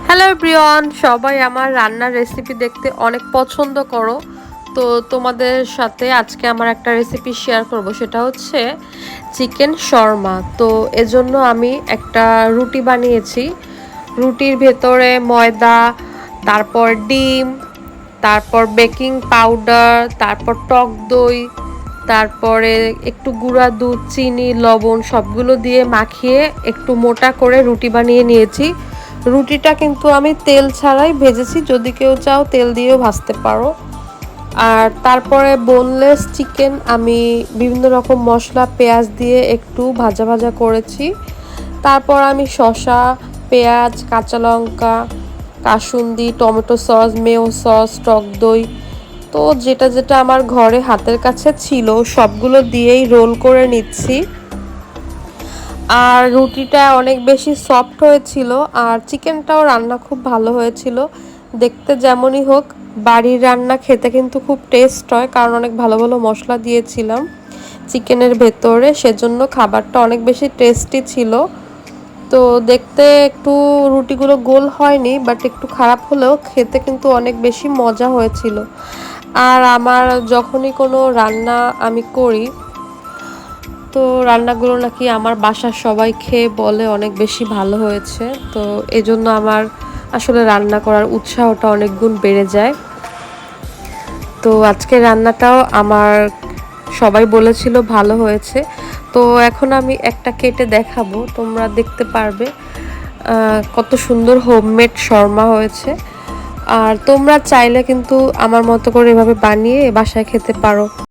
Hello everyone, সবাই আমার রান্নার রেসিপি দেখতে অনেক পছন্দ করো। তো তোমাদের সাথে আজকে আমার একটা রেসিপি শেয়ার করব, সেটা হচ্ছে চিকেন শর্মা। তো এজন্য আমি একটা রুটি বানিয়েছি। রুটির ভেতরে ময়দা, তারপর ডিম, তারপর বেকিং পাউডার, তারপর টক দই, তারপরে একটু গুঁড়া দুধ, চিনি, লবণ সবগুলো দিয়ে মাখিয়ে একটু মোটা করে রুটি বানিয়ে নিয়েছি। রুটিটা কিন্তু আমি তেল ছাড়াই ভেজেছি, যদি কেউ চাও তেল দিয়েও ভাজতে পারো। আর তারপরে বোনলেস চিকেন আমি বিভিন্ন রকম মশলা পেঁয়াজ দিয়ে একটু ভাজা ভাজা করেছি। তারপর আমি শসা, পেঁয়াজ, কাঁচা লঙ্কা, কাসুন্দি, টমেটো সস, মেয়ো সস, টক দই, তো যেটা যেটা আমার ঘরে হাতের কাছে ছিল সবগুলো দিয়েই রোল করে নিচ্ছি। আর রুটিটা অনেক বেশি সফট হয়েছিল, আর চিকেনটাও রান্না খুব ভালো হয়েছিল। দেখতে যেমনই হোক, বাড়ির রান্না খেতে কিন্তু খুব টেস্ট হয়, কারণ অনেক ভালো ভালো মশলা দিয়েছিলাম চিকেনের ভেতরে, সেজন্য খাবারটা অনেক বেশি টেস্টি ছিল। তো দেখতে একটু রুটিগুলো গোল হয়নি, বাট একটু খারাপ হলেও খেতে কিন্তু অনেক বেশি মজা হয়েছিল। আর আমার যখনই কোনো রান্না আমি করি, তো রান্নাগুলো নাকি আমার বাসার সবাই খেয়ে বলে অনেক বেশি ভালো হয়েছে। তো এজন্য আমার আসলে রান্না করার উৎসাহটা অনেক গুণ বেড়ে যায়। তো আজকে রান্নাটাও আমার সবাই বলেছিল ভালো হয়েছে। তো এখন আমি একটা কেটে দেখাবো, তোমরা দেখতে পারবে কত সুন্দর হোমমেড শর্মা হয়েছে। আর তোমরা চাইলে কিন্তু আমার মতো করে এভাবে বানিয়ে বাসায় খেতে পারো।